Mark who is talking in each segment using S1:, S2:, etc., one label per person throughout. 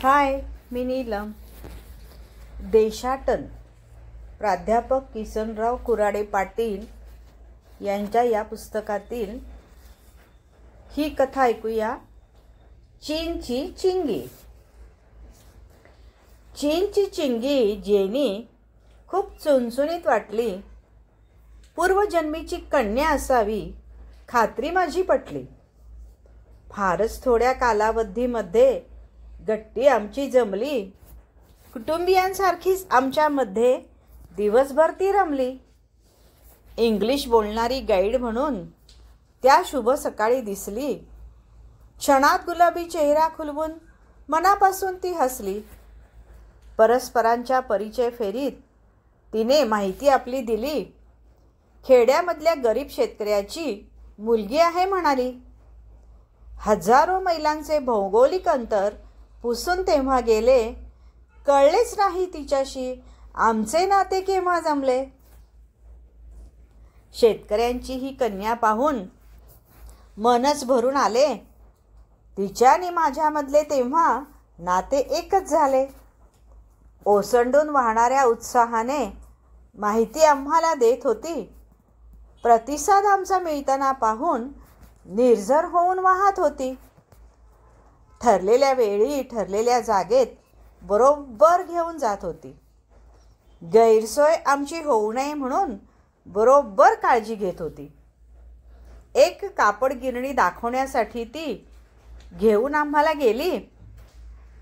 S1: हाय, मी नीलम. देशाटन प्राध्यापक किसनराव कुराडे पाटील यांच्या या पुस्तकातील ही कथा ऐकूया. चीनची चिंगी. चीनची चिंगी जेनी खूप चुणचुणीत वाटली. पूर्वजन्मीची कन्या असावी खात्री माझी पटली. फारच थोड्या कालावधीमध्ये गट्टी आमची जमली. कुटुंबियांसारखीच आमच्यामध्ये दिवसभर ती रमली. इंग्लिश बोलणारी गाईड म्हणून त्या शुभ सकाळी दिसली. क्षणात गुलाबी चेहरा खुलवून मनापासून ती हसली. परस्परांच्या परिचय फेरीत तिने माहिती आपली दिली. खेड्यामधल्या गरीब शेतकऱ्याची मुलगी आहे म्हणाली. हजारो मैलांचे भौगोलिक अंतर पुसून तेव्हा गेले. कळलेच नाही तिच्याशी आमचे नाते केव्हा जमले. शेतकऱ्यांची ही कन्या पाहून मनच भरून आले. तिच्याने माझ्यामधले तेव्हा नाते एकच झाले. ओसंडून वाहणाऱ्या उत्साहाने माहिती आम्हाला देत होती. प्रतिसाद आमचा मिळताना पाहून निर्झर होऊन वाहत होती. ठरलेल्या वेळी ठरलेल्या जागेत बरोबर घेऊन जात होती. गैरसोय आमची होऊ नये म्हणून बरोबर काळजी घेत होती. एक कापड गिरणी दाखवण्यासाठी ती घेऊन आम्हाला गेली.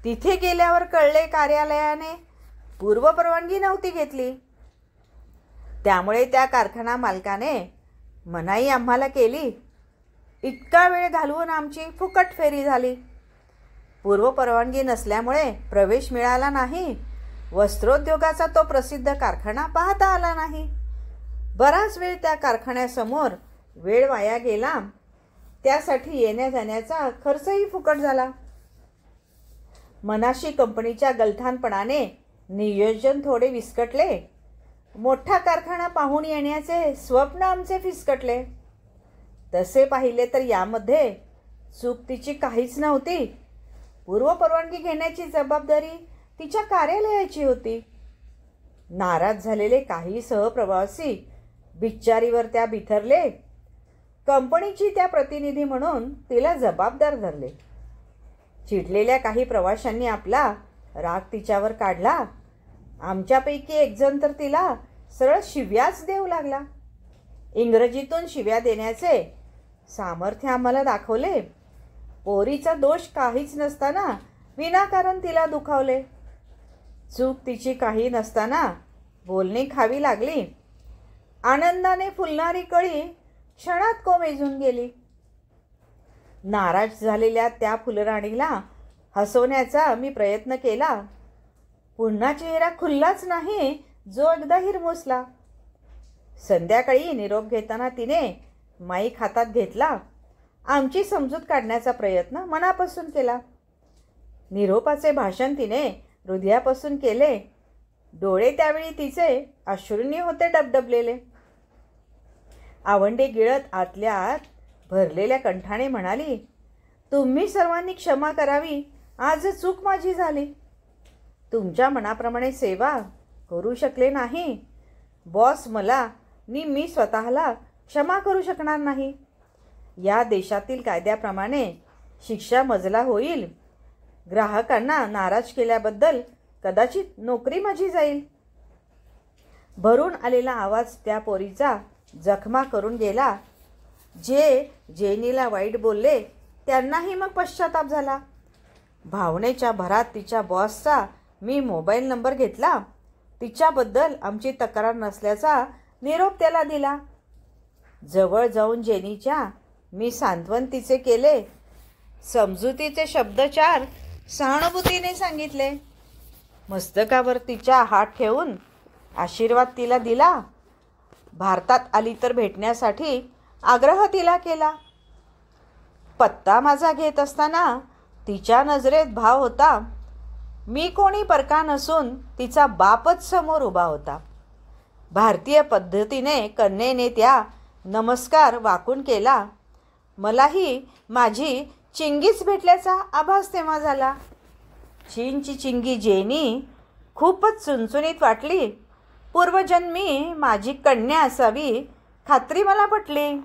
S1: तिथे गेल्यावर कळले कार्यालयाने पूर्वपरवानगी नव्हती घेतली. त्यामुळे त्या कारखाना मालकाने मनाई आम्हाला केली. इतका वेळ घालवून आमची फुकट फेरी झाली. पूर्वपरवानगी नसल्यामुळे प्रवेश मिळाला नाही. वस्त्रोद्योगाचा तो प्रसिद्ध कारखाना पाहता आला नाही. बराच वेळ त्या कारखान्यासमोर वेळ वाया गेला. त्यासाठी येण्या जाण्याचा खर्चही फुकट झाला. मनाशी कंपनीच्या गलथानपणाने नियोजन थोडे विस्कटले. मोठा कारखाना पाहून येण्याचे स्वप्न आमचे फिसकटले. तसे पाहिले तर यामध्ये चूक तिची काहीच नव्हती. पूर्वपरवानगी घेण्याची जबाबदारी तिच्या कार्यालयाची होती. नाराज झालेले काही सहप्रवासी बिच्चारीवर त्या बिथरले. कंपनीची त्या प्रतिनिधी म्हणून तिला जबाबदार धरले. चिडलेल्या काही प्रवाशांनी आपला राग तिच्यावर काढला. आमच्यापैकी एक जण तर तिला सरळ शिव्याच देऊ लागला. इंग्रजीतून शिव्या देण्याचे सामर्थ्य आम्हाला दाखवले. पोरीचा दोष काहीच नसताना विनाकारण तिला दुखावले. चूक तिची काही नसताना बोलणी खावी लागली. आनंदाने फुलणारी कळी क्षणात कोमेजून गेली. नाराज झालेल्या त्या फुलराणीला हसवण्याचा मी प्रयत्न केला. पुन्हा चेहरा खुललाच नाही जो एकदा हिरमुसला. संध्याकाळी निरोप घेताना तिने माईक हातात घेतला. आमची समजूत काढण्याचा प्रयत्न मनापासून केला. निरोपाचे भाषण तिने हृदयापासून केले. डोळे त्यावेळी तिचे अश्रूंनी होते डबडबलेले. आवंडे गिळत आतल्या आत भरलेल्या कंठाने म्हणाली, तुम्ही सर्वांनी क्षमा करावी. आज चूक माझी झाली. तुमच्या मनाप्रमाणे सेवा करू शकले नाही. बॉस मला मी स्वतःला क्षमा करू शकणार नाही. या देशातील कायद्याप्रमाणे शिक्षा मजला होईल. ग्राहकांना नाराज केल्याबद्दल कदाचित नोकरी माझी जाईल. भरून आलेला आवाज त्या पोरीचा जखमा करून गेला. जे जेनीला वाईट बोलले त्यांनाही मग पश्चाताप झाला. भावनेच्या भरात तिच्या बॉसचा मी मोबाईल नंबर घेतला. तिच्याबद्दल आमची तक्रार नसल्याचा निरोप त्याला दिला. जवळ जाऊन जेनीच्या मी सांत्वन तिचे केले. समजुतीचे शब्दचार सहानुभूतीने सांगितले. मस्तकावर तिच्या हात ठेवून आशीर्वाद तिला दिला. भारतात आली तर भेटण्यासाठी आग्रह तिला केला. पत्ता माझा घेत असताना तिच्या नजरेत भाव होता. मी कोणी परका नसून तिचा बापच समोर उभा होता. भारतीय पद्धतीने कन्येने त्या नमस्कार वाकून केला. मलाही माझी चिंगीच भेटल्याचा आभास तेव्हा झाला. चीनची चिंगी जेनी खूपच चुणचुणीत वाटली. पूर्वजन्मी माझी कन्या असावी खात्री मला पटली.